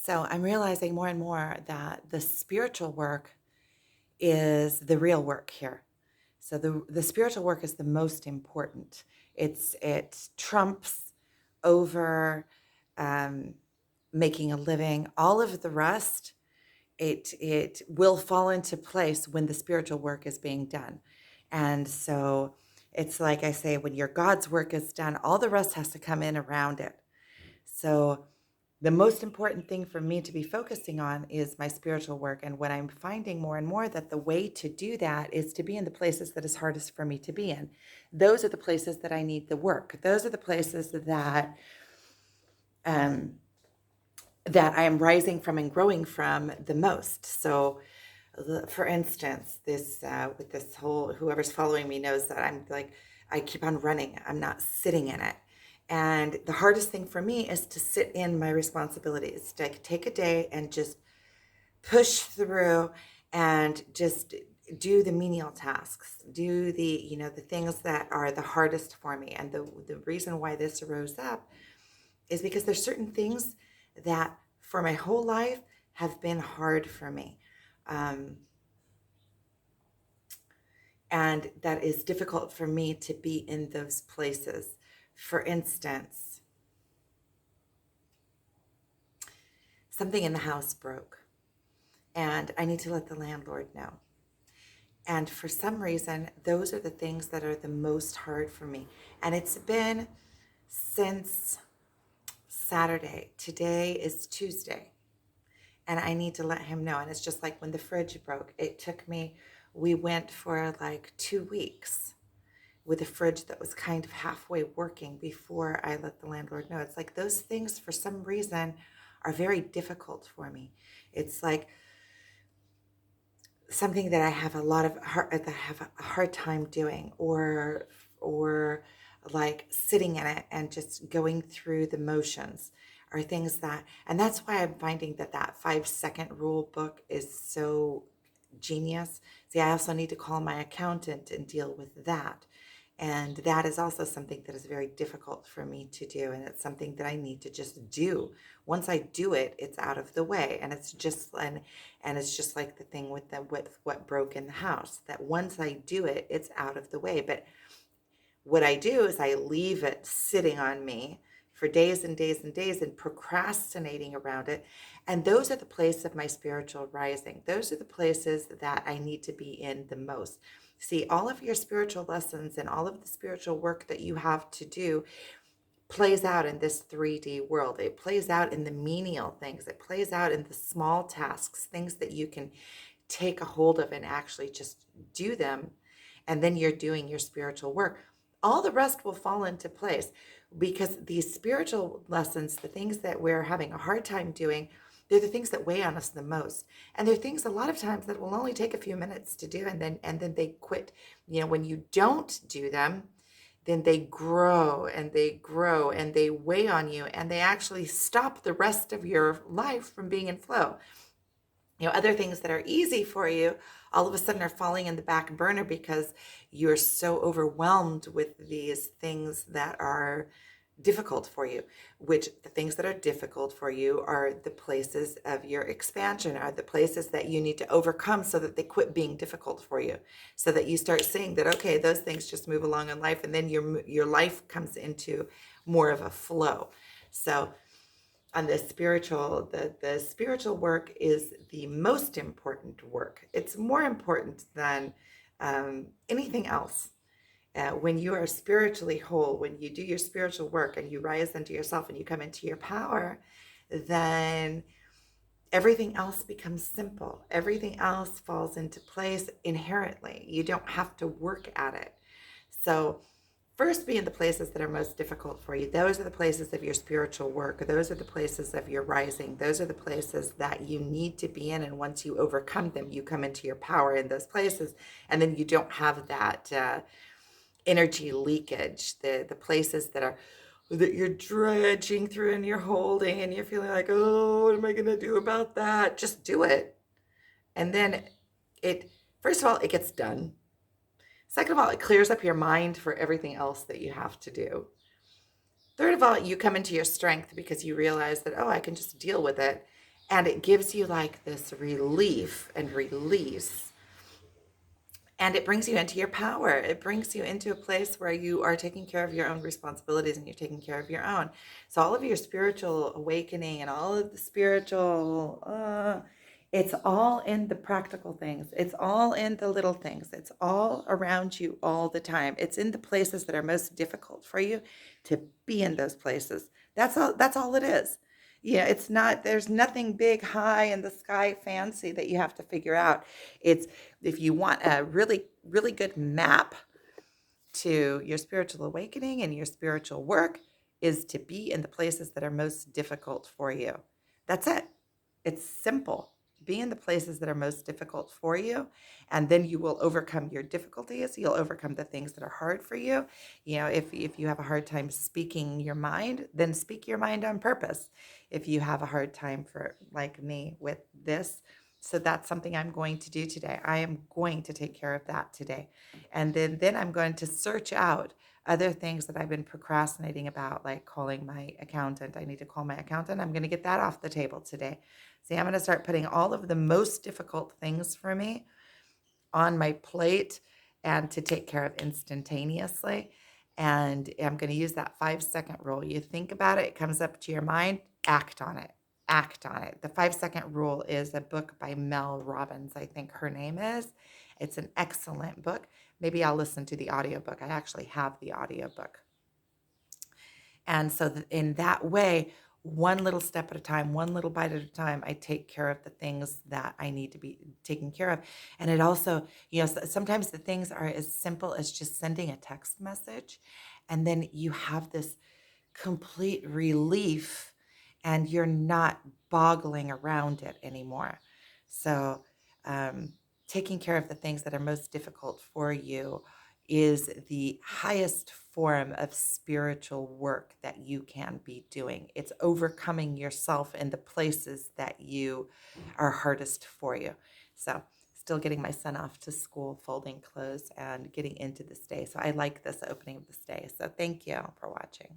So I'm realizing more and more that the spiritual work is the real work here. So the spiritual work is the most important. It trumps over um, making a living. All of the rest, it will fall into place when the spiritual work is being done. And so it's like I say, when your God's work is done, all the rest has to come in around it. So the most important thing for me to be focusing on is my spiritual work. And what I'm finding more and more that the way to do that is to be in the places that is hardest for me to be in. Those are the places that I need the work. Those are the places um, that I am rising from and growing from the most. So, for instance, this with this whole whoever's following me knows that I'm like I keep on running. I'm not sitting in it. And the hardest thing for me is to sit in my responsibilities, to like, take a day and just push through and just do the menial tasks, do the things that are the hardest for me. And the reason why this arose up is because there's certain things that for my whole life have been hard for me. Um, and that is difficult for me to be in those places. For instance, something in the house broke, and I need to let the landlord know. And for some reason, those are the things that are the most hard for me. And it's been since Saturday. Today is Tuesday. And I need to let him know. And it's just like when the fridge broke, we went for like 2 weeks with a fridge that was kind of halfway working before I let the landlord know. It's like those things for some reason are very difficult for me. It's like something that I have a hard time doing, or like sitting in it and just going through the motions are things and that's why I'm finding that 5 second rule book is so genius. See, I also need to call my accountant and deal with that. And that is also something that is very difficult for me to do. And it's something that I need to just do. Once I do it, it's out of the way. And it's just like the thing with what broke in the house, that once I do it, it's out of the way. But what I do is I leave it sitting on me for days and days and days and procrastinating around it. And those are the places of my spiritual rising. Those are the places that I need to be in the most. See, all of your spiritual lessons and all of the spiritual work that you have to do plays out in this 3D world. It plays out in the menial things. It plays out in the small tasks, things that you can take a hold of and actually just do them. And then you're doing your spiritual work. All the rest will fall into place because these spiritual lessons, the things that we're having a hard time doing, they're the things that weigh on us the most. And they're things a lot of times that will only take a few minutes to do, and then they quit. When you don't do them, then they grow and they grow and they weigh on you, and they actually stop the rest of your life from being in flow. Other things that are easy for you all of a sudden are falling in the back burner because you're so overwhelmed with these things that are difficult for you, which the things that are difficult for you are the places of your expansion, are the places that you need to overcome so that they quit being difficult for you, so that you start seeing that, okay, those things just move along in life, and then your life comes into more of a flow. So on the spiritual work is the most important work. It's more important than anything else. When you are spiritually whole, when you do your spiritual work and you rise into yourself and you come into your power, then everything else becomes simple. Everything else falls into place inherently. You don't have to work at it. So first, be in the places that are most difficult for you. Those are the places of your spiritual work. Those are the places of your rising. Those are the places that you need to be in. And once you overcome them, you come into your power in those places. And then you don't have that energy leakage, the places that you're dredging through and you're holding and you're feeling like, oh, what am I going to do about that? Just do it. And then first of all, it gets done. Second of all, it clears up your mind for everything else that you have to do. Third of all, you come into your strength because you realize that, oh, I can just deal with it. And it gives you like this relief and release, and it brings you into your power. It brings you into a place where you are taking care of your own responsibilities and you're taking care of your own. So all of your spiritual awakening and all of the spiritual, it's all in the practical things. It's all in the little things. It's all around you all the time. It's in the places that are most difficult for you to be in those places. That's all it is. Yeah, it's not, there's nothing big, high in the sky fancy that you have to figure out. It's, if you want a really, really good map to your spiritual awakening and your spiritual work, is to be in the places that are most difficult for you. That's it. It's simple. Be in the places that are most difficult for you, and then you will overcome your difficulties. You'll overcome the things that are hard for you. You know, if you have a hard time speaking your mind, then speak your mind on purpose. If you have a hard time, for like me with this, so that's something I'm going to do today. I am going to take care of that today. And then I'm going to search out other things that I've been procrastinating about, like calling my accountant. I need to call my accountant. I'm going to get that off the table today. See, I'm going to start putting all of the most difficult things for me on my plate and to take care of instantaneously. And I'm going to use that 5 second rule. You think about it, it comes up to your mind, act on it. Act on it. The 5 second rule is a book by Mel Robbins, I think her name is. It's an excellent book. Maybe I'll listen to the audiobook. I actually have the audiobook. And so in that way, one little step at a time, one little bite at a time, I take care of the things that I need to be taken care of. And it also, sometimes the things are as simple as just sending a text message. And then you have this complete relief and you're not boggling around it anymore. So, taking care of the things that are most difficult for you is the highest form of spiritual work that you can be doing. It's overcoming yourself in the places that you are hardest for you. So, still getting my son off to school, folding clothes, and getting into this day. So, I like this opening of this day. So, thank you for watching.